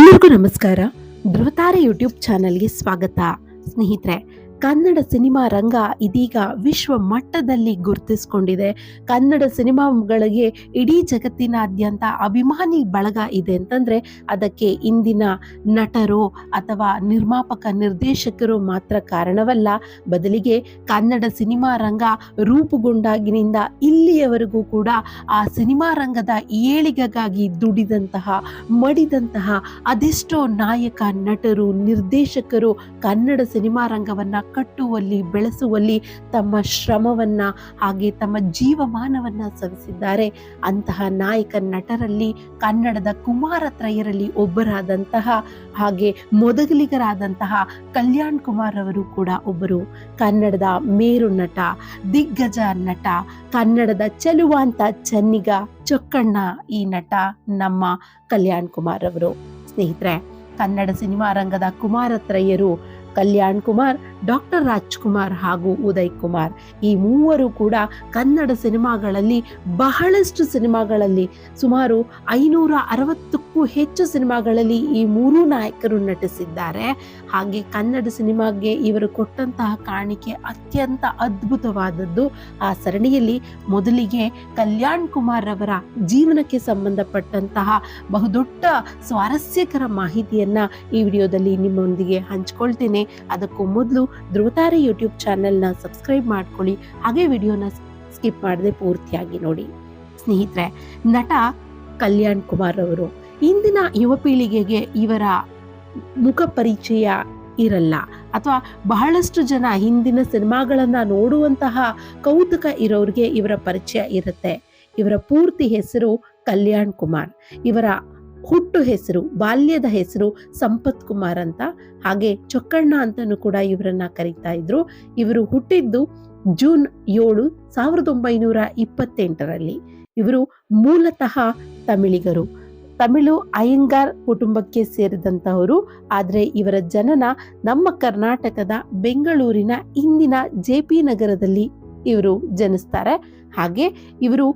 ಎಲ್ಲರಿಗೂ ನಮಸ್ಕಾರ. ಧ್ರುವತಾರೆ ಯೂಟ್ಯೂಬ್ ಚಾನಲ್ಗೆ ಸ್ವಾಗತ. ಸ್ನೇಹಿತರೆ, ಕನ್ನಡ ಸಿನಿಮಾ ರಂಗ ಇದೀಗ ವಿಶ್ವ ಮಟ್ಟದಲ್ಲಿ ಗುರುತಿಸಿಕೊಂಡಿದೆ. ಕನ್ನಡ ಸಿನಿಮಾಗಳಿಗೆ ಇಡೀ ಜಗತ್ತಿನಾದ್ಯಂತ ಅಭಿಮಾನಿ ಬಳಗ ಇದೆ ಅಂತಂದರೆ ಅದಕ್ಕೆ ಇಂದಿನ ನಟರು ಅಥವಾ ನಿರ್ಮಾಪಕ ನಿರ್ದೇಶಕರು ಮಾತ್ರ ಕಾರಣವಲ್ಲ. ಬದಲಿಗೆ ಕನ್ನಡ ಸಿನಿಮಾ ರಂಗ ರೂಪುಗೊಂಡಾಗಿನಿಂದ ಇಲ್ಲಿಯವರೆಗೂ ಕೂಡ ಆ ಸಿನಿಮಾ ರಂಗದ ಏಳಿಗೆಗಾಗಿ ದುಡಿದಂತಹ ಮಡಿದಂತಹ ಅದೆಷ್ಟೋ ನಾಯಕ ನಟರು ನಿರ್ದೇಶಕರು ಕನ್ನಡ ಸಿನಿಮಾ ರಂಗವನ್ನು ಕಟ್ಟುವಲ್ಲಿ ಬೆಳೆಸುವಲ್ಲಿ ತಮ್ಮ ಶ್ರಮವನ್ನ ಹಾಗೆ ತಮ್ಮ ಜೀವಮಾನವನ್ನ ಸವಿಸಿದ್ದಾರೆ. ಅಂತಹ ನಾಯಕ ನಟರಲ್ಲಿ ಕನ್ನಡದ ಕುಮಾರತ್ರಯರಲ್ಲಿ ಒಬ್ಬರಾದಂತಹ ಹಾಗೆ ಮೊದಲಿಗರಾದಂತಹ ಕಲ್ಯಾಣ್ ಕುಮಾರ್ ಅವರು ಕೂಡ ಒಬ್ಬರು. ಕನ್ನಡದ ಮೇರು ನಟ, ದಿಗ್ಗಜ ನಟ, ಕನ್ನಡದ ಚೆಲುವಾಂತ ಚೆನ್ನಿಗ ಚೊಕ್ಕಣ್ಣ ಈ ನಟ ನಮ್ಮ ಕಲ್ಯಾಣ್ ಕುಮಾರ್ ಅವರು. ಸ್ನೇಹಿತರೆ, ಕನ್ನಡ ಸಿನಿಮಾ ರಂಗದ ಕುಮಾರತ್ರಯರು ಕಲ್ಯಾಣ್ ಕುಮಾರ್, ಡಾಕ್ಟರ್ ರಾಜ್ಕುಮಾರ್ ಹಾಗೂ ಉದಯ್ ಕುಮಾರ್ ಈ ಮೂವರು ಕೂಡ ಕನ್ನಡ ಸಿನಿಮಾಗಳಲ್ಲಿ ಬಹಳಷ್ಟು ಸಿನಿಮಾಗಳಲ್ಲಿ ಸುಮಾರು 560ಕ್ಕೂ ಹೆಚ್ಚು ಸಿನಿಮಾಗಳಲ್ಲಿ ಈ ಮೂರೂ ನಾಯಕರು ನಟಿಸಿದ್ದಾರೆ. ಹಾಗೆ ಕನ್ನಡ ಸಿನಿಮಾಗೆ ಇವರು ಕೊಟ್ಟಂತಹ ಕಾಣಿಕೆ ಅತ್ಯಂತ ಅದ್ಭುತವಾದದ್ದು. ಆ ಸರಣಿಯಲ್ಲಿ ಮೊದಲಿಗೆ ಕಲ್ಯಾಣ್ ಕುಮಾರ್ ಅವರ ಜೀವನಕ್ಕೆ ಸಂಬಂಧಪಟ್ಟಂತಹ ಬಹುದೊಡ್ಡ ಸ್ವಾರಸ್ಯಕರ ಮಾಹಿತಿಯನ್ನ ಈ ವಿಡಿಯೋದಲ್ಲಿ ನಿಮ್ಮೊಂದಿಗೆ ಹಂಚ್ಕೊಳ್ತೇನೆ. ಅದಕ್ಕೂ ಮೊದಲು ಧ್ರುವತಾರೆ ಯೂಟ್ಯೂಬ್ ಚಾನೆಲ್ನ ಸಬ್ಸ್ಕ್ರೈಬ್ ಮಾಡ್ಕೊಳ್ಳಿ, ಹಾಗೆ ವಿಡಿಯೋನ ಸ್ಕಿಪ್ ಮಾಡದೆ ಪೂರ್ತಿಯಾಗಿ ನೋಡಿ. ಸ್ನೇಹಿತರೆ, ನಟ ಕಲ್ಯಾಣ್ ಕುಮಾರ್ ಅವರು ಇಂದಿನ ಯುವ ಪೀಳಿಗೆಗೆ ಇವರ ಮುಖ ಪರಿಚಯ ಇರಲ್ಲ, ಅಥವಾ ಬಹಳಷ್ಟು ಜನ ಹಿಂದಿನ ಸಿನಿಮಾಗಳನ್ನು ನೋಡುವಂತಹ ಕೌತುಕ ಇರೋರಿಗೆ ಇವರ ಪರಿಚಯ ಇರುತ್ತೆ. ಇವರ ಪೂರ್ತಿ ಹೆಸರು ಕಲ್ಯಾಣ್ ಕುಮಾರ್. ಇವರ ಹುಟ್ಟು ಹೆಸರು, ಬಾಲ್ಯದ ಹೆಸರು ಸಂಪತ್ ಕುಮಾರ್ ಅಂತ, ಹಾಗೆ ಚೊಕ್ಕಣ್ಣ ಅಂತಲೂ ಕೂಡ ಇವರನ್ನ ಕರೀತಾ ಇದ್ರು. ಇವರು ಹುಟ್ಟಿದ್ದು ಜೂನ್ 7, 1928ರಲ್ಲಿ. ಇವರು ಮೂಲತಃ ತಮಿಳಿಗರು, ತಮಿಳು ಅಯ್ಯಂಗಾರ್ ಕುಟುಂಬಕ್ಕೆ ಸೇರಿದಂತಹವರು. ಆದರೆ ಇವರ ಜನನ ನಮ್ಮ ಕರ್ನಾಟಕದ ಬೆಂಗಳೂರಿನ ಇಂದಿನ JP ನಗರದಲ್ಲಿ ಇವರು ಜನಿಸ್ತಾರೆ. ಹಾಗೆ ಇವರು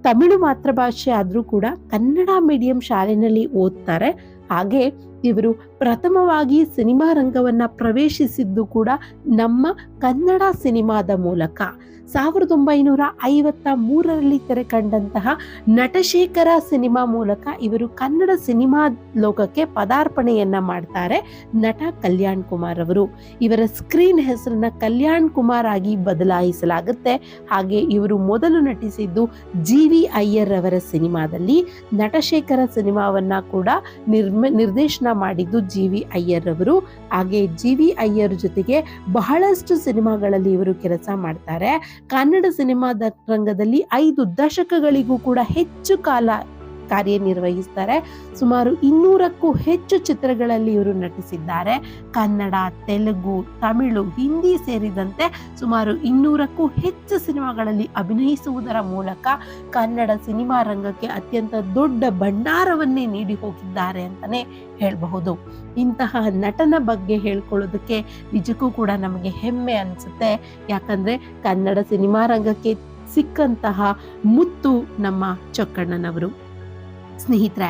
ತಮಿಳು ಮಾತೃಭಾಷೆ ಆದರೂ ಕೂಡ ಕನ್ನಡ ಮೀಡಿಯಂ ಶಾಲೆಯಲ್ಲಿ ಓದ್ತಾರೆ. ಹಾಗೆ ಇವರು ಪ್ರಥಮವಾಗಿ ಸಿನಿಮಾ ರಂಗವನ್ನು ಪ್ರವೇಶಿಸಿದ್ದು ಕೂಡ ನಮ್ಮ ಕನ್ನಡ ಸಿನಿಮಾದ ಮೂಲಕ. 1953ರಲ್ಲಿ ತೆರೆ ಕಂಡಂತಹ ನಟಶೇಖರ ಸಿನಿಮಾ ಮೂಲಕ ಇವರು ಕನ್ನಡ ಸಿನಿಮಾ ಲೋಕಕ್ಕೆ ಪದಾರ್ಪಣೆಯನ್ನ ಮಾಡ್ತಾರೆ ನಟ ಕಲ್ಯಾಣ್ ಕುಮಾರ್ ಅವರು. ಇವರ ಸ್ಕ್ರೀನ್ ಹೆಸರನ್ನ ಕಲ್ಯಾಣ್ ಕುಮಾರ್ ಆಗಿ ಬದಲಾಯಿಸಲಾಗುತ್ತೆ. ಹಾಗೆ ಇವರು ಮೊದಲು ನಟಿಸಿದ್ದು GV ಅಯ್ಯರ್ ಅವರ ಸಿನಿಮಾದಲ್ಲಿ. ನಟಶೇಖರ ಸಿನಿಮಾವನ್ನ ಕೂಡ ನಿರ್ದೇಶನ ಮಾಡಿದ್ದು GV ಅಯ್ಯರ್ ಅವರು. ಹಾಗೆ GV ಅಯ್ಯರ್ ಜೊತೆಗೆ ಬಹಳಷ್ಟು ಸಿನಿಮಾಗಳಲ್ಲಿ ಇವರು ಕೆಲಸ ಮಾಡ್ತಾರೆ. ಕನ್ನಡ ಸಿನಿಮಾದ ರಂಗದಲ್ಲಿ 5 ದಶಕಗಳಿಗೂ ಕೂಡ ಹೆಚ್ಚು ಕಾಲ ಕಾರ್ಯನಿರ್ವಹಿಸ್ತಾರೆ. ಸುಮಾರು 200ಕ್ಕೂ ಹೆಚ್ಚು ಚಿತ್ರಗಳಲ್ಲಿ ಇವರು ನಟಿಸಿದ್ದಾರೆ. ಕನ್ನಡ, ತೆಲುಗು, ತಮಿಳು, ಹಿಂದಿ ಸೇರಿದಂತೆ ಸುಮಾರು 200ಕ್ಕೂ ಹೆಚ್ಚು ಸಿನಿಮಾಗಳಲ್ಲಿ ಅಭಿನಯಿಸುವುದರ ಮೂಲಕ ಕನ್ನಡ ಸಿನಿಮಾ ರಂಗಕ್ಕೆ ಅತ್ಯಂತ ದೊಡ್ಡ ಭಂಡಾರವನ್ನೇ ನೀಡಿ ಹೋಗಿದ್ದಾರೆ ಅಂತಾನೆ ಹೇಳಬಹುದು. ಇಂತಹ ನಟನ ಬಗ್ಗೆ ಹೇಳ್ಕೊಳ್ಳೋದಕ್ಕೆ ನಿಜಕ್ಕೂ ಕೂಡ ನಮಗೆ ಹೆಮ್ಮೆ ಅನಿಸುತ್ತೆ. ಯಾಕಂದ್ರೆ ಕನ್ನಡ ಸಿನಿಮಾ ರಂಗಕ್ಕೆ ಸಿಕ್ಕಂತಹ ಮುತ್ತು ನಮ್ಮ ಚೊಕ್ಕಣ್ಣನವರು. ಸ್ನೇಹಿತರೆ,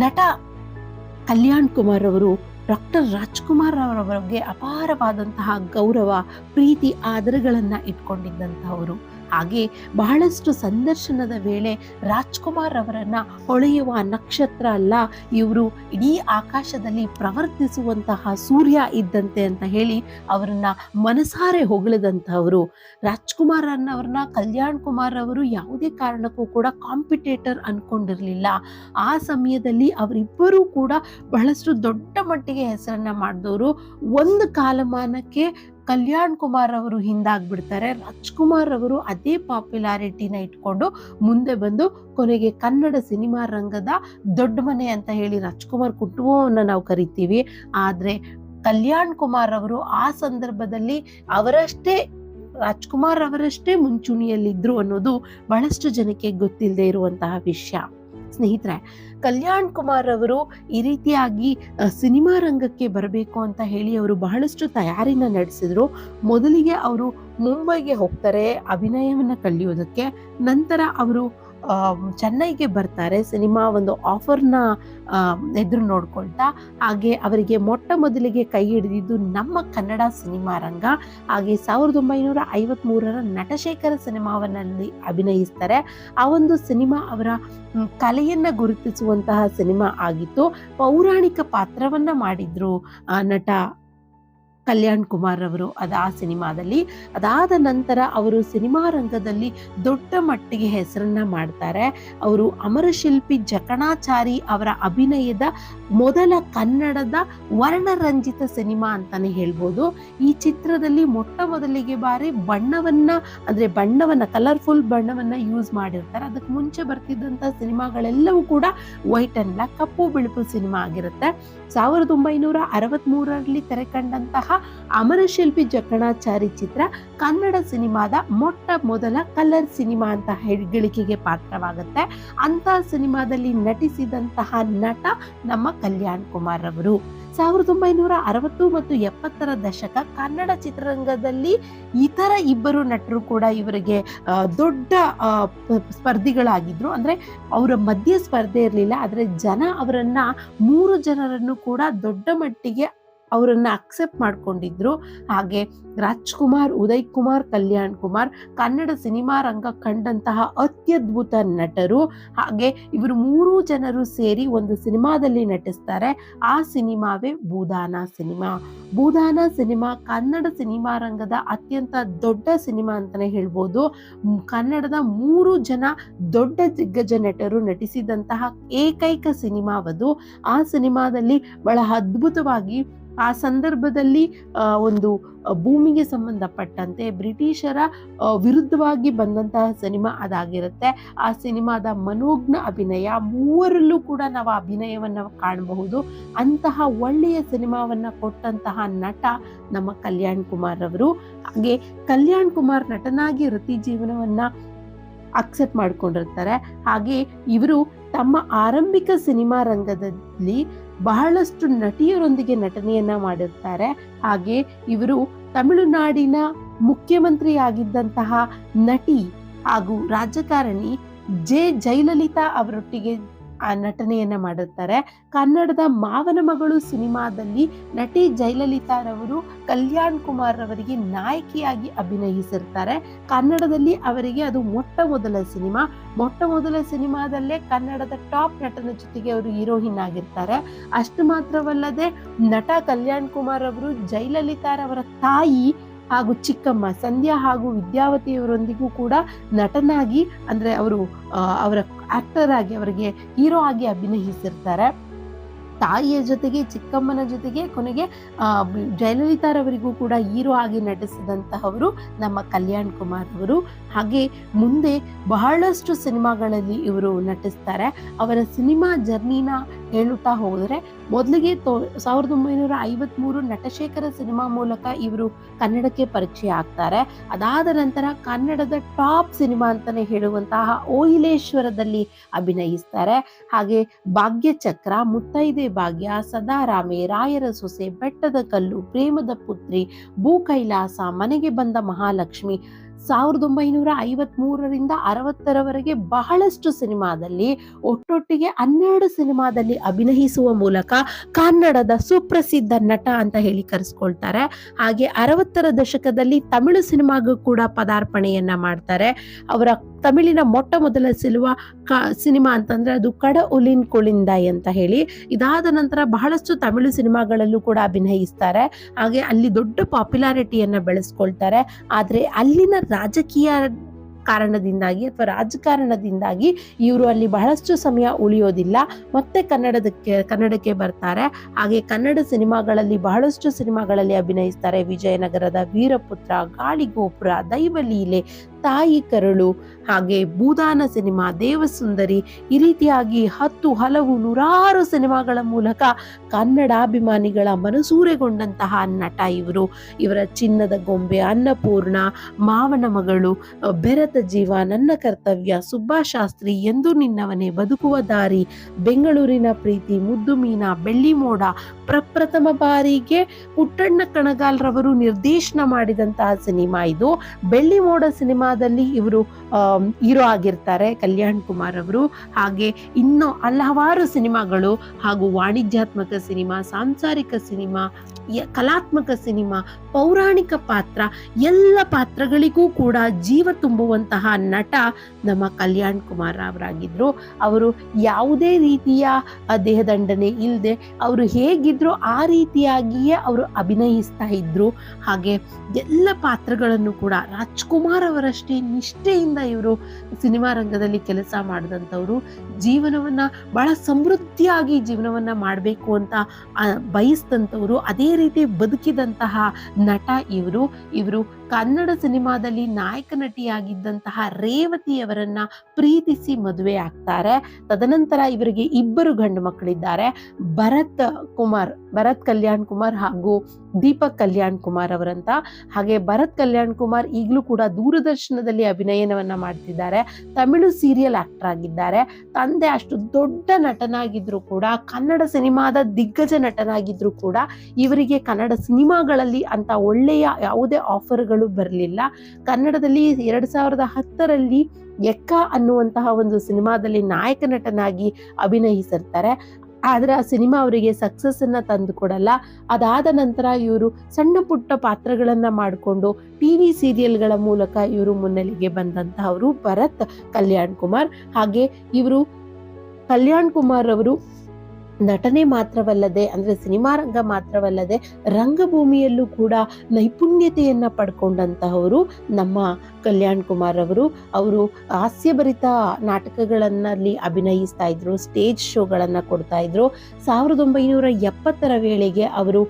ನಟ ಕಲ್ಯಾಣ್ ಕುಮಾರ್ ಅವರು ಡಾಕ್ಟರ್ ರಾಜ್ಕುಮಾರ್ ಅವರ ಬಗ್ಗೆ ಅಪಾರವಾದಂತಹ ಗೌರವ, ಪ್ರೀತಿ, ಆದರಗಳನ್ನು ಇಟ್ಕೊಂಡಿದ್ದಂತಹವರು. ಹಾಗೆ ಬಹಳಷ್ಟು ಸಂದರ್ಶನದ ವೇಳೆ ರಾಜ್ಕುಮಾರ್ ಅವರನ್ನ ಹೊಳೆಯುವ ನಕ್ಷತ್ರ ಅಲ್ಲ, ಇವರು ಇಡೀ ಆಕಾಶದಲ್ಲಿ ಪ್ರವರ್ತಿಸುವಂತಹ ಸೂರ್ಯ ಇದ್ದಂತೆ ಅಂತ ಹೇಳಿ ಅವರನ್ನ ಮನಸಾರೆ ಹೊಗಳಿದಂತಹವರು. ರಾಜ್ಕುಮಾರ್ ಅನ್ನೋರನ್ನ ಕಲ್ಯಾಣ್ ಕುಮಾರ್ ಅವರು ಯಾವುದೇ ಕಾರಣಕ್ಕೂ ಕೂಡ ಕಾಂಪಿಟೇಟರ್ ಅನ್ಕೊಂಡಿರ್ಲಿಲ್ಲ. ಆ ಸಮಯದಲ್ಲಿ ಅವರಿಬ್ಬರೂ ಕೂಡ ಬಹಳಷ್ಟು ದೊಡ್ಡ ಮಟ್ಟಿಗೆ ಹೆಸರನ್ನ ಮಾಡಿದವರು. ಒಂದು ಕಾಲಮಾನಕ್ಕೆ ಕಲ್ಯಾಣ್ ಕುಮಾರ್ ಅವರು ಹಿಂದಾಗ್ಬಿಡ್ತಾರೆ. ರಾಜ್ಕುಮಾರ್ ಅವರು ಅದೇ ಪಾಪ್ಯುಲಾರಿಟಿನ ಇಟ್ಕೊಂಡು ಮುಂದೆ ಬಂದು ಕೊನೆಗೆ ಕನ್ನಡ ಸಿನಿಮಾ ರಂಗದ ದೊಡ್ಡ ಮನೆ ಅಂತ ಹೇಳಿ ರಾಜ್ಕುಮಾರ್ ಕುಟುಂಬವನ್ನು ನಾವು ಕರಿತೀವಿ. ಆದರೆ ಕಲ್ಯಾಣ್ ಕುಮಾರ್ ಅವರು ಆ ಸಂದರ್ಭದಲ್ಲಿ ರಾಜ್ಕುಮಾರ್ ಅವರಷ್ಟೇ ಮುಂಚೂಣಿಯಲ್ಲಿದ್ರು ಅನ್ನೋದು ಬಹಳಷ್ಟು ಜನಕ್ಕೆ ಗೊತ್ತಿಲ್ಲದೆ ಇರುವಂತಹ ವಿಷಯ. ಸ್ನೇಹಿತರೆ, ಕಲ್ಯಾಣ್ ಕುಮಾರ್ ಅವರು ಈ ರೀತಿಯಾಗಿ ಸಿನಿಮಾ ರಂಗಕ್ಕೆ ಬರಬೇಕು ಅಂತ ಹೇಳಿ ಅವರು ಬಹಳಷ್ಟು ತಯಾರಿನ ನಡೆಸಿದ್ರು. ಮೊದಲಿಗೆ ಅವರು ಮುಂಬೈಗೆ ಹೋಗ್ತಾರೆ ಅಭಿನಯವನ್ನು ಕಲಿಯೋದಕ್ಕೆ. ನಂತರ ಅವರು ಚೆನ್ನೈಗೆ ಬರ್ತಾರೆ ಸಿನಿಮಾ ಒಂದು ಆಫರ್ನ ಎದುರು ನೋಡ್ಕೊಳ್ತಾ. ಹಾಗೆ ಅವರಿಗೆ ಮೊಟ್ಟ ಮೊದಲಿಗೆ ಕೈ ಹಿಡಿದಿದ್ದು ನಮ್ಮ ಕನ್ನಡ ಸಿನಿಮಾ ರಂಗ. ಹಾಗೆ 1953ರ ನಟಶೇಖರ ಸಿನಿಮಾವನ್ನಲ್ಲಿ ಅಭಿನಯಿಸ್ತಾರೆ. ಆ ಒಂದು ಸಿನಿಮಾ ಅವರ ಕಲೆಯನ್ನ ಗುರುತಿಸುವಂತಹ ಸಿನಿಮಾ ಆಗಿತ್ತು. ಪೌರಾಣಿಕ ಪಾತ್ರವನ್ನ ಮಾಡಿದ್ರು ನಟ ಕಲ್ಯಾಣ್ ಕುಮಾರ್ ಅವರು ಆ ಸಿನಿಮಾದಲ್ಲಿ. ಅದಾದ ನಂತರ ಅವರು ಸಿನಿಮಾ ರಂಗದಲ್ಲಿ ದೊಡ್ಡ ಮಟ್ಟಿಗೆ ಹೆಸರನ್ನ ಮಾಡ್ತಾರೆ. ಅವರು ಅಮರಶಿಲ್ಪಿ ಜಕಣಾಚಾರಿ ಅವರ ಅಭಿನಯದ ಮೊದಲ ಕನ್ನಡದ ವರ್ಣರಂಜಿತ ಸಿನಿಮಾ ಅಂತಾನೆ ಹೇಳ್ಬೋದು. ಈ ಚಿತ್ರದಲ್ಲಿ ಮೊಟ್ಟ ಮೊದಲಿಗೆ ಬಾರಿ ಬಣ್ಣವನ್ನ ಕಲರ್ಫುಲ್ ಬಣ್ಣವನ್ನ ಯೂಸ್ ಮಾಡಿರ್ತಾರೆ. ಅದಕ್ಕೆ ಮುಂಚೆ ಬರ್ತಿದ್ದಂತ ಸಿನಿಮಾಗಳೆಲ್ಲವೂ ಕೂಡ ವೈಟ್ ಅಂಡ್ ಬ್ಲಾಕ್, ಕಪ್ಪು ಬಿಳುಪು ಸಿನಿಮಾ ಆಗಿರುತ್ತೆ. 1963ರಲ್ಲಿ ತೆರೆ ಕಂಡಂತಹ ಅಮರಶಿಲ್ಪಿ ಜಕಣಾಚಾರಿ ಚಿತ್ರ ಕನ್ನಡ ಸಿನಿಮಾದ ಮೊಟ್ಟ ಮೊದಲ ಕಲರ್ ಸಿನಿಮಾ ಅಂತ ಹೆಗ್ಗಳಿಕೆಗೆ ಪಾತ್ರವಾಗುತ್ತೆ. ಅಂತ ಸಿನಿಮಾದಲ್ಲಿ ನಟಿಸಿದಂತಹ ನಟ ನಮ್ಮ ಕಲ್ಯಾಣ್ ಕುಮಾರ್ ಅವರು. 1960 ಮತ್ತು 70ರ ದಶಕ ಕನ್ನಡ ಚಿತ್ರರಂಗದಲ್ಲಿ ಇತರ ಇಬ್ಬರು ನಟರು ಕೂಡ ಇವರಿಗೆ ದೊಡ್ಡ ಸ್ಪರ್ಧಿಗಳಾಗಿದ್ರು. ಅಂದ್ರೆ ಅವರ ಮಧ್ಯೆ ಸ್ಪರ್ಧೆ ಇರಲಿಲ್ಲ, ಆದ್ರೆ ಜನ ಅವರನ್ನ 3 ಜನರನ್ನು ಕೂಡ ದೊಡ್ಡ ಮಟ್ಟಿಗೆ ಅವರನ್ನ ಅಕ್ಸೆಪ್ಟ್ ಮಾಡ್ಕೊಂಡಿದ್ರು. ಹಾಗೆ ರಾಜ್ಕುಮಾರ್, ಉದಯ್ ಕುಮಾರ್, ಕಲ್ಯಾಣ್ ಕುಮಾರ್ ಕನ್ನಡ ಸಿನಿಮಾ ರಂಗ ಕಂಡಂತಹ ಅತ್ಯದ್ಭುತ ನಟರು. ಹಾಗೆ ಇವರು 3 ಜನರು ಸೇರಿ ಒಂದು ಸಿನಿಮಾದಲ್ಲಿ ನಟಿಸ್ತಾರೆ. ಆ ಸಿನಿಮಾವೇ ಭೂದಾನ ಸಿನಿಮಾ. ಭೂದಾನ ಸಿನಿಮಾ ಕನ್ನಡ ಸಿನಿಮಾ ರಂಗದ ಅತ್ಯಂತ ದೊಡ್ಡ ಸಿನಿಮಾ ಅಂತಾನೆ ಹೇಳ್ಬೋದು. ಕನ್ನಡದ 3 ಜನ ದೊಡ್ಡ ದಿಗ್ಗಜ ನಟರು ನಟಿಸಿದಂತಹ ಏಕೈಕ ಸಿನಿಮಾವದು. ಆ ಸಿನಿಮಾದಲ್ಲಿ ಬಹಳ ಅದ್ಭುತವಾಗಿ ಆ ಸಂದರ್ಭದಲ್ಲಿ ಒಂದು ಭೂಮಿಗೆ ಸಂಬಂಧಪಟ್ಟಂತೆ ಬ್ರಿಟಿಷರ ವಿರುದ್ಧವಾಗಿ ಬಂದಂತಹ ಸಿನಿಮಾ ಅದಾಗಿರುತ್ತೆ. ಆ ಸಿನಿಮಾದ ಮನೋಜ್ಞ ಅಭಿನಯ, ಮೂವರಲ್ಲೂ ಕೂಡ ನಾವು ಅಭಿನಯವನ್ನು ಕಾಣಬಹುದು. ಅಂತಹ ಒಳ್ಳೆಯ ಸಿನಿಮಾವನ್ನ ಕೊಟ್ಟಂತಹ ನಟ ನಮ್ಮ ಕಲ್ಯಾಣ್ ಕುಮಾರ್ ಅವರು. ಹಾಗೆ ಕಲ್ಯಾಣ್ ಕುಮಾರ್ ನಟನಾಗಿ ವೃತ್ತಿ ಜೀವನವನ್ನ ಅಕ್ಸೆಪ್ಟ್ ಮಾಡ್ಕೊಂಡಿರ್ತಾರೆ. ಹಾಗೆ ಇವರು ತಮ್ಮ ಆರಂಭಿಕ ಸಿನಿಮಾ ರಂಗದಲ್ಲಿ ಬಹಳಷ್ಟು ನಟಿಯರೊಂದಿಗೆ ನಟನೆಯನ್ನ ಮಾಡಿರ್ತಾರೆ. ಹಾಗೆ ಇವರು ತಮಿಳುನಾಡಿನ ಮುಖ್ಯಮಂತ್ರಿಯಾಗಿದ್ದಂತಹ ನಟಿ ಹಾಗೂ ರಾಜಕಾರಣಿ ಜಯಲಲಿತಾ ಅವರೊಟ್ಟಿಗೆ ಆ ನಟನೆಯನ್ನ ಮಾಡಿರ್ತಾರೆ. ಕನ್ನಡದ ಮಾವನ ಮಗಳು ಸಿನಿಮಾದಲ್ಲಿ ನಟಿ ಜಯಲಲಿತಾರವರು ಕಲ್ಯಾಣ್ ಕುಮಾರ್ ಅವರಿಗೆ ನಾಯಕಿಯಾಗಿ ಅಭಿನಯಿಸಿರ್ತಾರೆ. ಕನ್ನಡದಲ್ಲಿ ಅವರಿಗೆ ಅದು ಮೊಟ್ಟ ಮೊದಲ ಸಿನಿಮಾದಲ್ಲೇ ಕನ್ನಡದ ಟಾಪ್ ನಟನ ಜೊತೆಗೆ ಅವರು ಹೀರೋಯಿನ್ ಆಗಿರ್ತಾರೆ. ಅಷ್ಟು ಮಾತ್ರವಲ್ಲದೆ ನಟ ಕಲ್ಯಾಣ್ ಕುಮಾರ್ ಅವರು ಜಯಲಲಿತಾರವರ ತಾಯಿ ಹಾಗೂ ಚಿಕ್ಕಮ್ಮ ಸಂಧ್ಯಾ ಹಾಗೂ ವಿದ್ಯಾವತಿಯವರೊಂದಿಗೂ ಕೂಡ ನಟನಾಗಿ, ಅಂದ್ರೆ ಅವರು ಅವರ ಆಕ್ಟರ್ ಆಗಿ, ಅವರಿಗೆ ಹೀರೋ ಆಗಿ ಅಭಿನಯಿಸಿರ್ತಾರೆ. ತಾಯಿಯ ಜೊತೆಗೆ ಚಿಕ್ಕಮ್ಮನ ಜೊತೆಗೆ ಕೊನೆಗೆ ಜಯಲಲಿತಾರವರಿಗೂ ಕೂಡ ಹೀರೋ ಆಗಿ ನಟಿಸಿದಂತಹವರು ನಮ್ಮ ಕಲ್ಯಾಣ್ ಕುಮಾರ್ ಅವರು. ಹಾಗೆ ಮುಂದೆ ಬಹಳಷ್ಟು ಸಿನಿಮಾಗಳಲ್ಲಿ ಇವರು ನಟಿಸ್ತಾರೆ. ಅವರ ಸಿನಿಮಾ ಜರ್ನಿನ ಹೇಳುತ್ತಾ ಹೋದರೆ ಮೊದಲಿಗೆ 1953 ನಟಶೇಖರ ಸಿನಿಮಾ ಮೂಲಕ ಇವರು ಕನ್ನಡಕ್ಕೆ ಪರಿಚಯ ಆಗ್ತಾರೆ. ಅದಾದ ನಂತರ ಕನ್ನಡದ ಟಾಪ್ ಸಿನಿಮಾ ಅಂತಾನೆ ಹೇಳುವಂತಹ ಓಯಿಲೇಶ್ವರದಲ್ಲಿ ಅಭಿನಯಿಸ್ತಾರೆ. ಹಾಗೆ ಭಾಗ್ಯಚಕ್ರ, ಮುತ್ತೈದೆ ಭಾಗ್ಯ, ಸದಾರಾಮೆ, ರಾಯರ ಸೊಸೆ, ಬೆಟ್ಟದ ಕಲ್ಲು, ಪ್ರೇಮದ ಪುತ್ರಿ, ಭೂ ಕೈಲಾಸ, ಮನೆಗೆ ಬಂದ ಮಹಾಲಕ್ಷ್ಮಿ 1953ರಿಂದ 60ರವರೆಗೆ ಬಹಳಷ್ಟು ಸಿನಿಮಾದಲ್ಲಿ, ಒಟ್ಟೊಟ್ಟಿಗೆ 12 ಸಿನಿಮಾದಲ್ಲಿ ಅಭಿನಯಿಸುವ ಮೂಲಕ ಕನ್ನಡದ ಸುಪ್ರಸಿದ್ಧ ನಟ ಅಂತ ಹೇಳಿ ಕರೆಸ್ಕೊಳ್ತಾರೆ. ಹಾಗೆ 60ರ ದಶಕದಲ್ಲಿ ತಮಿಳು ಸಿನಿಮಾಗೂ ಕೂಡ ಪದಾರ್ಪಣೆಯನ್ನ ಮಾಡ್ತಾರೆ. ಅವರ ತಮಿಳಿನ ಮೊಟ್ಟ ಮೊದಲ ಸಿನಿಮಾ ಅಂತಂದ್ರೆ ಅದು ಕಡ ಉಲಿನ್ ಕುಳಿಂದಾಯ್ ಅಂತ ಹೇಳಿ. ಇದಾದ ನಂತರ ಬಹಳಷ್ಟು ತಮಿಳು ಸಿನಿಮಾಗಳಲ್ಲೂ ಕೂಡ ಅಭಿನಯಿಸ್ತಾರೆ. ಹಾಗೆ ಅಲ್ಲಿ ದೊಡ್ಡ ಪಾಪ್ಯುಲಾರಿಟಿಯನ್ನ ಬೆಳೆಸ್ಕೊಳ್ತಾರೆ. ಆದ್ರೆ ಅಲ್ಲಿನ ರಾಜಕೀಯ ಕಾರಣದಿಂದಾಗಿ ಅಥವಾ ರಾಜಕಾರಣದಿಂದಾಗಿ ಇವರು ಅಲ್ಲಿ ಬಹಳಷ್ಟು ಸಮಯ ಉಳಿಯೋದಿಲ್ಲ. ಮತ್ತೆ ಕನ್ನಡಕ್ಕೆ ಬರ್ತಾರೆ. ಹಾಗೆ ಕನ್ನಡ ಸಿನಿಮಾಗಳಲ್ಲಿ ಬಹಳಷ್ಟು ಸಿನಿಮಾಗಳಲ್ಲಿ ಅಭಿನಯಿಸ್ತಾರೆ. ವಿಜಯನಗರದ ವೀರಪುತ್ರ, ಗಾಳಿಗೋಪುರ, ದೈವಲೀಲೆ, ತಾಯಿ ಕರಳು, ಹಾಗೆ ಭೂದಾನ ಸಿನಿಮಾ, ದೇವಸುಂದರಿ, ಈ ರೀತಿಯಾಗಿ ನೂರಾರು ಸಿನಿಮಾಗಳ ಮೂಲಕ ಕನ್ನಡಾಭಿಮಾನಿಗಳ ಮನಸೂರೆಗೊಂಡಂತಹ ನಟ ಇವರು. ಇವರ ಚಿನ್ನದ ಗೊಂಬೆ, ಅನ್ನಪೂರ್ಣ, ಮಾವನ ಮಗಳು, ಬೆರೆತ ಜೀವ, ನನ್ನ ಕರ್ತವ್ಯ, ಸುಬ್ಬಾಶಾಸ್ತ್ರಿ, ಎಂದು ನಿನ್ನವನೇ, ಬದುಕುವ ದಾರಿ, ಬೆಂಗಳೂರಿನ ಪ್ರೀತಿ, ಮುದ್ದು ಮೀನಾ, ಬೆಳ್ಳಿ ಮೋಡ, ಪ್ರಪ್ರಥಮ ಬಾರಿಗೆ ಪುಟ್ಟಣ್ಣ ಕಣಗಾಲ್ ರವರು ನಿರ್ದೇಶನ ಮಾಡಿದಂತಹ ಸಿನಿಮಾ ಇದು. ಬೆಳ್ಳಿ ಮೋಡ ಸಿನಿಮಾ ಸಿನಿಮಾದಲ್ಲಿ ಇವರು ಹೀರೋ ಆಗಿರ್ತಾರೆ ಕಲ್ಯಾಣ್ ಕುಮಾರ್ ಅವರು. ಹಾಗೆ ಇನ್ನೂ ಹಲವಾರು ಸಿನಿಮಾಗಳು ಹಾಗೂ ವಾಣಿಜ್ಯಾತ್ಮಕ ಸಿನಿಮಾ, ಸಾಂಸಾರಿಕ ಸಿನಿಮಾ, ಕಲಾತ್ಮಕ ಸಿನಿಮಾ, ಪೌರಾಣಿಕ ಪಾತ್ರ, ಎಲ್ಲ ಪಾತ್ರಗಳಿಗೂ ಕೂಡ ಜೀವ ತುಂಬುವಂತಹ ನಟ ನಮ್ಮ ಕಲ್ಯಾಣ್ ಕುಮಾರ್ ಅವರಾಗಿದ್ರು. ಅವರು ಯಾವುದೇ ರೀತಿಯ ದೇಹದಂಡನೆ ಇಲ್ಲದೆ ಅವರು ಹೇಗಿದ್ರು ಆ ರೀತಿಯಾಗಿಯೇ ಅವರು ಅಭಿನಯಿಸ್ತಾ ಇದ್ರು. ಹಾಗೆ ಎಲ್ಲ ಪಾತ್ರಗಳನ್ನು ಕೂಡ ರಾಜ್ಕುಮಾರ್ ಅವರಷ್ಟೇ ನಿಷ್ಠೆಯಿಂದ ಇವರು ಸಿನಿಮಾ ರಂಗದಲ್ಲಿ ಕೆಲಸ ಮಾಡಿದಂಥವ್ರು. ಜೀವನವನ್ನ ಬಹಳ ಸಮೃದ್ಧಿಯಾಗಿ ಜೀವನವನ್ನ ಮಾಡಬೇಕು ಅಂತ ಬಯಸಿದಂಥವ್ರು. ಅದೇ ರೀತಿ ಬದುಕಿದಂತಹ ನಟ ಇವರು ಕನ್ನಡ ಸಿನಿಮಾದಲ್ಲಿ ನಾಯಕ ನಟಿಯಾಗಿದ್ದಂತಹ ರೇವತಿಯವರನ್ನ ಪ್ರೀತಿಸಿ ಮದುವೆ ಆಗ್ತಾರೆ. ತದನಂತರ ಇವರಿಗೆ ಇಬ್ಬರು ಗಂಡು ಮಕ್ಕಳಿದ್ದಾರೆ, ಭರತ್ ಕಲ್ಯಾಣ್ ಕುಮಾರ್ ಹಾಗೂ ದೀಪಕ್ ಕಲ್ಯಾಣ್ ಕುಮಾರ್ ಅವರಂತ. ಹಾಗೆ ಭರತ್ ಕಲ್ಯಾಣ್ ಕುಮಾರ್ ಈಗಲೂ ಕೂಡ ದೂರದರ್ಶನದಲ್ಲಿ ಅಭಿನಯವನ್ನ ಮಾಡ್ತಿದ್ದಾರೆ, ತಮಿಳು ಸೀರಿಯಲ್ ಆಕ್ಟರ್ ಆಗಿದ್ದಾರೆ. ತಂದೆ ಅಷ್ಟು ದೊಡ್ಡ ನಟನಾಗಿದ್ರು ಕೂಡ, ಕನ್ನಡ ಸಿನಿಮಾದ ದಿಗ್ಗಜ ನಟನಾಗಿದ್ರು ಕೂಡ ಇವರಿಗೆ ಕನ್ನಡ ಸಿನಿಮಾಗಳಲ್ಲಿ ಅಂತ ಒಳ್ಳೆಯ ಯಾವುದೇ ಆಫರ್ಗಳು ಬರಲಿಲ್ಲ. ಕನ್ನಡದಲ್ಲಿ 2010ರಲ್ಲಿ ಎಕ್ಕ ಅನ್ನುವಂತಹ ಒಂದು ಸಿನಿಮಾದಲ್ಲಿ ನಾಯಕ ನಟನಾಗಿ ಅಭಿನಯಿಸಿರ್ತಾರೆ. ಆದ್ರೆ ಆ ಸಿನಿಮಾ ಅವರಿಗೆ ಸಕ್ಸಸ್ ಅನ್ನ ತಂದು ಕೊಡಲ್ಲ. ಅದಾದ ನಂತರ ಇವರು ಸಣ್ಣ ಪುಟ್ಟ ಪಾತ್ರಗಳನ್ನ ಮಾಡಿಕೊಂಡು ಟಿವಿ ಸೀರಿಯಲ್ಗಳ ಮೂಲಕ ಇವರು ಮುನ್ನೆಲೆಗೆ ಬಂದಂತಹವರು ಭರತ್ ಕಲ್ಯಾಣ್ ಕುಮಾರ್. ಹಾಗೆ ಇವರು ಕಲ್ಯಾಣ್ ಕುಮಾರ್ ಅವರು ನಟನೆ ಮಾತ್ರವಲ್ಲದೆ, ಅಂದ್ರೆ ಸಿನಿಮಾ ರಂಗ ಮಾತ್ರವಲ್ಲದೆ ರಂಗಭೂಮಿಯಲ್ಲೂ ಕೂಡ ನೈಪುಣ್ಯತೆಯನ್ನ ಪಡ್ಕೊಂಡಂತಹವರು ನಮ್ಮ ಕಲ್ಯಾಣ್ ಕುಮಾರ್ ಅವರು ಹಾಸ್ಯಭರಿತ ನಾಟಕಗಳಲ್ಲಿ ಅಭಿನಯಿಸ್ತಾ ಇದ್ರು, ಸ್ಟೇಜ್ ಶೋಗಳನ್ನ ಕೊಡ್ತಾ ಇದ್ರು. 1970ರ ವೇಳೆಗೆ ಅವರು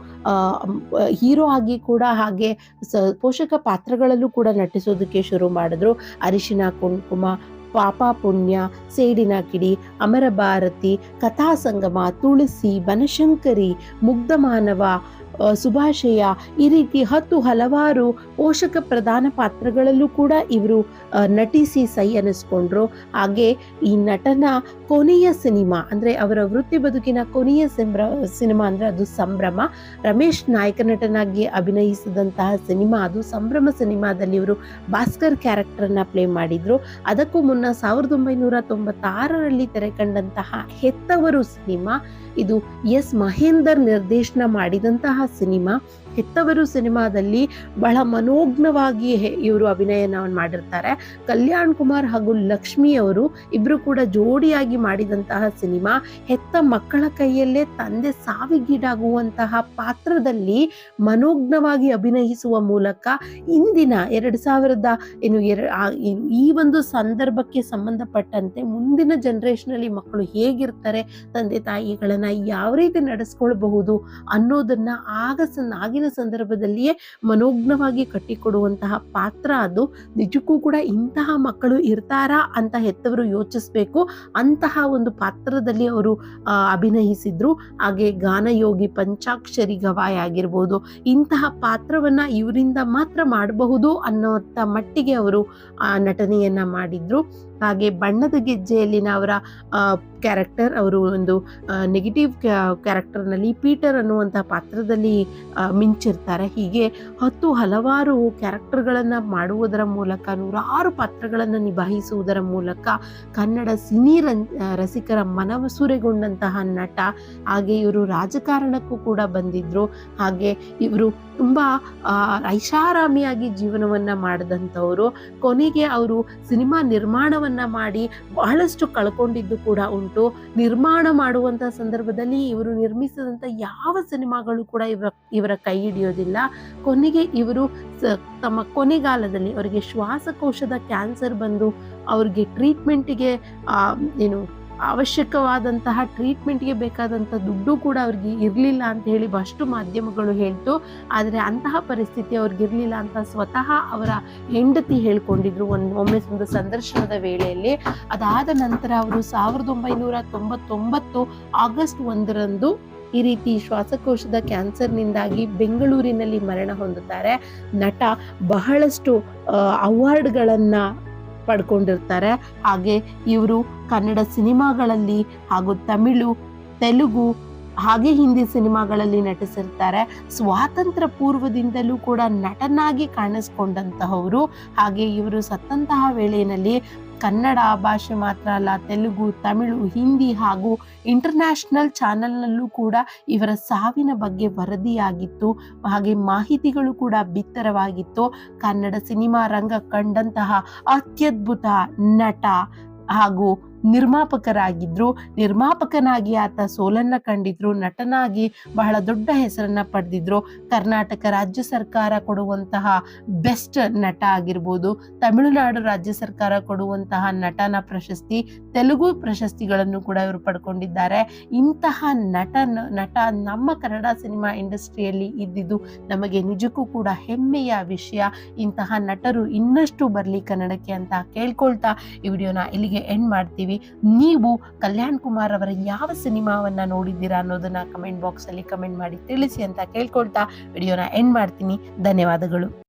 ಹೀರೋ ಆಗಿ ಕೂಡ ಹಾಗೆ ಪೋಷಕ ಪಾತ್ರಗಳಲ್ಲೂ ಕೂಡ ನಟಿಸೋದಕ್ಕೆ ಶುರು ಮಾಡಿದ್ರು. ಅರಿಶಿನ ಕುಂಕುಮ, ಪಾಪ ಪುಣ್ಯ, ಸೇಡಿನ ಕಿಡಿ, ಅಮರ ಭಾರತಿ, ಕಥಾ ಸಂಗಮ, ತುಳಸಿ, ಬನಶಂಕರಿ, ಮುಗ್ಧ ಮಾನವ, ಸುಭಾಷಯ, ಈ ರೀತಿ ಹಲವಾರು ಪೋಷಕ ಪ್ರಧಾನ ಪಾತ್ರಗಳಲ್ಲೂ ಕೂಡ ಇವರು ನಟಿಸಿ ಸೈ ಅನ್ನಿಸ್ಕೊಂಡ್ರು. ಹಾಗೆ ಈ ನಟನ ಕೊನೆಯ ಸಿನಿಮಾ ಅಂದ್ರೆ ಅವರ ವೃತ್ತಿ ಬದುಕಿನ ಕೊನೆಯ ಸಿನಿಮಾ ಅಂದ್ರೆ ಅದು ಸಂಭ್ರಮ. ರಮೇಶ್ ನಾಯಕ ನಟನಾಗಿ ಅಭಿನಯಿಸಿದಂತಹ ಸಿನಿಮಾ ಅದು ಸಂಭ್ರಮ. ಸಿನಿಮಾದಲ್ಲಿ ಇವರು ಭಾಸ್ಕರ್ ಕ್ಯಾರೆಕ್ಟರ್ ಅನ್ನ ಪ್ಲೇ ಮಾಡಿದ್ರು. ಅದಕ್ಕೂ ಮುನ್ನ 1996ರಲ್ಲಿ ತೆರೆ ಕಂಡಂತಹ ಹೆತ್ತವರು ಸಿನಿಮಾ, ಇದು ಎಸ್ ಮಹೇಂದರ್ ನಿರ್ದೇಶನ ಮಾಡಿದಂತಹ ಸಿನಿಮಾ. ಹೆತ್ತವರು ಸಿನಿಮಾದಲ್ಲಿ ಬಹಳ ಮನೋಜ್ಞವಾಗಿ ಇವರು ಅಭಿನಯನ ಮಾಡಿರ್ತಾರೆ. ಕಲ್ಯಾಣ್ ಕುಮಾರ್ ಹಾಗೂ ಲಕ್ಷ್ಮಿ ಅವರು ಇಬ್ರು ಕೂಡ ಜೋಡಿಯಾಗಿ ಮಾಡಿದಂತಹ ಸಿನಿಮಾ. ಹೆತ್ತ ಮಕ್ಕಳ ಕೈಯಲ್ಲೇ ತಂದೆ ಸಾವಿಗೀಡಾಗುವಂತಹ ಪಾತ್ರದಲ್ಲಿ ಮನೋಜ್ಞವಾಗಿ ಅಭಿನಯಿಸುವ ಮೂಲಕ ಇಂದಿನ 2000 ಈ ಒಂದು ಸಂದರ್ಭಕ್ಕೆ ಸಂಬಂಧಪಟ್ಟಂತೆ ಮುಂದಿನ ಜನರೇಷನಲ್ಲಿ ಮಕ್ಕಳು ಹೇಗಿರ್ತಾರೆ, ತಂದೆ ತಾಯಿಗಳನ್ನ ಯಾವ ರೀತಿ ನಡೆಸ್ಕೊಳ್ಬಹುದು ಅನ್ನೋದನ್ನ ಆಗಿನ ಸಂದರ್ಭದಲ್ಲಿಯೇ ಮನೋಜ್ಞವಾಗಿ ಕಟ್ಟಿಕೊಡುವಂತಹ ಪಾತ್ರ ಅದು. ನಿಜಕ್ಕೂ ಕೂಡ ಇಂತಹ ಮಕ್ಕಳು ಇರ್ತಾರಾ ಅಂತ ಹೆತ್ತವರು ಯೋಚಿಸ್ಬೇಕು. ಅಂತಹ ಒಂದು ಪಾತ್ರದಲ್ಲಿ ಅವರು ಅಭಿನಯಿಸಿದ್ರು. ಹಾಗೆ ಗಾನಯೋಗಿ, ಪಂಚಾಕ್ಷರಿ ಗವಾಯ್ ಆಗಿರ್ಬೋದು, ಇಂತಹ ಪಾತ್ರವನ್ನ ಇವರಿಂದ ಮಾತ್ರ ಮಾಡಬಹುದು ಅನ್ನೋಂಥ ಮಟ್ಟಿಗೆ ಅವರು ನಟನೆಯನ್ನ ಮಾಡಿದ್ರು. ಹಾಗೆ ಬಣ್ಣದ ಗೆಜ್ಜೆಯಲ್ಲಿನ ಅವರ ಕ್ಯಾರೆಕ್ಟರ್, ಅವರು ಒಂದು ನೆಗೆಟಿವ್ ಕ್ಯಾರೆಕ್ಟರ್ನಲ್ಲಿ ಪೀಟರ್ ಅನ್ನುವಂಥ ಪಾತ್ರದಲ್ಲಿ ಮಿಂಚಿರ್ತಾರೆ. ಹೀಗೆ ಹಲವಾರು ಕ್ಯಾರೆಕ್ಟರ್ಗಳನ್ನು ಮಾಡುವುದರ ಮೂಲಕ, ನೂರಾರು ಪಾತ್ರಗಳನ್ನು ನಿಭಾಯಿಸುವುದರ ಮೂಲಕ ಕನ್ನಡ ಸಿನಿ ರಸಿಕರ ಮನಸೂರೆಗೊಂಡಂತಹ ನಟ. ಹಾಗೆ ಇವರು ರಾಜಕಾರಣಕ್ಕೂ ಕೂಡ ಬಂದಿದ್ರು. ಹಾಗೆ ಇವರು ತುಂಬ ಐಷಾರಾಮಿಯಾಗಿ ಜೀವನವನ್ನ ಮಾಡಿದಂಥವರು. ಕೊನೆಗೆ ಅವರು ಸಿನಿಮಾ ನಿರ್ಮಾಣವನ್ನ ಮಾಡಿ ಬಹಳಷ್ಟು ಕಳ್ಕೊಂಡಿದ್ದು ಕೂಡ ಉಂಟು. ನಿರ್ಮಾಣ ಮಾಡುವಂತ ಸಂದರ್ಭದಲ್ಲಿ ಇವರು ನಿರ್ಮಿಸಿದಂತ ಯಾವ ಸಿನಿಮಾಗಳು ಕೂಡ ಇವರ ಕೈ ಹಿಡಿಯೋದಿಲ್ಲ. ಕೊನೆಗೆ ಇವರು ತಮ್ಮ ಕೊನೆಗಾಲದಲ್ಲಿ ಅವರಿಗೆ ಶ್ವಾಸಕೋಶದ ಕ್ಯಾನ್ಸರ್ ಬಂದು ಅವ್ರಿಗೆ ಟ್ರೀಟ್ಮೆಂಟ್ಗೆ ಅವಶ್ಯಕವಾದಂತಹ ಟ್ರೀಟ್ಮೆಂಟ್ಗೆ ಬೇಕಾದಂಥ ದುಡ್ಡು ಕೂಡ ಅವ್ರಿಗೆ ಇರಲಿಲ್ಲ ಅಂತ ಹೇಳಿ ಅಷ್ಟು ಮಾಧ್ಯಮಗಳು ಹೇಳ್ತು. ಆದರೆ ಅಂತಹ ಪರಿಸ್ಥಿತಿ ಅವ್ರಿಗಿರಲಿಲ್ಲ ಅಂತ ಸ್ವತಃ ಅವರ ಹೆಂಡತಿ ಹೇಳ್ಕೊಂಡಿದ್ರು ಒಮ್ಮೆ ಒಂದು ಸಂದರ್ಶನದ ವೇಳೆಯಲ್ಲಿ. ಅದಾದ ನಂತರ ಅವರು 1999 ಆಗಸ್ಟ್ 1ರಂದು ಈ ರೀತಿ ಶ್ವಾಸಕೋಶದ ಕ್ಯಾನ್ಸರ್ನಿಂದಾಗಿ ಬೆಂಗಳೂರಿನಲ್ಲಿ ಮರಣ ಹೊಂದುತ್ತಾರೆ. ನಟ ಬಹಳಷ್ಟು ಅವಾರ್ಡ್ಗಳನ್ನ ಪಡ್ಕೊಂಡಿರ್ತಾರೆ. ಹಾಗೆ ಇವರು ಕನ್ನಡ ಸಿನಿಮಾಗಳಲ್ಲಿ ಹಾಗೂ ತಮಿಳು, ತೆಲುಗು, ಹಾಗೆ ಹಿಂದಿ ಸಿನಿಮಾಗಳಲ್ಲಿ ನಟಿಸಿರ್ತಾರೆ. ಸ್ವಾತಂತ್ರ್ಯ ಪೂರ್ವದಿಂದಲೂ ಕೂಡ ನಟನಾಗಿ ಕಾಣಿಸ್ಕೊಂಡಂತಹವರು. ಹಾಗೆ ಇವರು ಸತ್ತಂತಹ ವೇಳೆಯಲ್ಲಿ ಕನ್ನಡ ಭಾಷೆ ಮಾತ್ರ ಅಲ್ಲ, ತೆಲುಗು, ತಮಿಳು, ಹಿಂದಿ ಹಾಗೂ ಇಂಟರ್ನ್ಯಾಷನಲ್ ಚಾನೆಲ್ನಲ್ಲೂ ಕೂಡ ಇವರ ಸಾವಿನ ಬಗ್ಗೆ ವರದಿಯಾಗಿತ್ತು. ಹಾಗೆ ಮಾಹಿತಿಗಳು ಕೂಡ ಬಿತ್ತರವಾಗಿತ್ತು. ಕನ್ನಡ ಸಿನಿಮಾ ರಂಗ ಕಂಡಂತಹ ಅತ್ಯದ್ಭುತ ನಟ ಹಾಗೂ ನಿರ್ಮಾಪಕರಾಗಿದ್ರು. ನಿರ್ಮಾಪಕನಾಗಿ ಆತ ಸೋಲನ್ನ ಕಂಡಿದ್ರು. ನಟನಾಗಿ ಬಹಳ ದೊಡ್ಡ ಹೆಸರನ್ನ ಪಡೆದಿದ್ರು. ಕರ್ನಾಟಕ ರಾಜ್ಯ ಸರ್ಕಾರ ಕೊಡುವಂತಹ ಬೆಸ್ಟ್ ನಟ ಆಗಿರ್ಬೋದು, ತಮಿಳುನಾಡು ರಾಜ್ಯ ಸರ್ಕಾರ ಕೊಡುವಂತಹ ನಟನ ಪ್ರಶಸ್ತಿ, ತೆಲುಗು ಪ್ರಶಸ್ತಿಗಳನ್ನು ಕೂಡ ಇವರು ಪಡ್ಕೊಂಡಿದ್ದಾರೆ. ಇಂತಹ ನಟ ನಮ್ಮ ಕನ್ನಡ ಸಿನಿಮಾ ಇಂಡಸ್ಟ್ರಿಯಲ್ಲಿ ಇದ್ದಿದ್ದು ನಮಗೆ ನಿಜಕ್ಕೂ ಕೂಡ ಹೆಮ್ಮೆಯ ವಿಷಯ. ಇಂತಹ ನಟರು ಇನ್ನಷ್ಟು ಬರಲಿ ಕನ್ನಡಕ್ಕೆ ಅಂತ ಕೇಳ್ಕೊಳ್ತಾ ಈ ವಿಡಿಯೋನ ಇಲ್ಲಿಗೆ ಎಂಡ್ ಮಾಡ್ತೀವಿ. ನೀವು ಕಲ್ಯಾಣ್ ಕುಮಾರ್ ಅವರ ಯಾವ ಸಿನಿಮಾವನ್ನ ನೋಡಿದ್ದೀರಾ ಅನ್ನೋದನ್ನ ಕಮೆಂಟ್ ಬಾಕ್ಸ್ ಅಲ್ಲಿ ಕಮೆಂಟ್ ಮಾಡಿ ತಿಳಿಸಿ ಅಂತ ಕೇಳ್ಕೊಳ್ತಾ ವಿಡಿಯೋನ ಎಂಡ್ ಮಾಡ್ತೀನಿ. ಧನ್ಯವಾದಗಳು.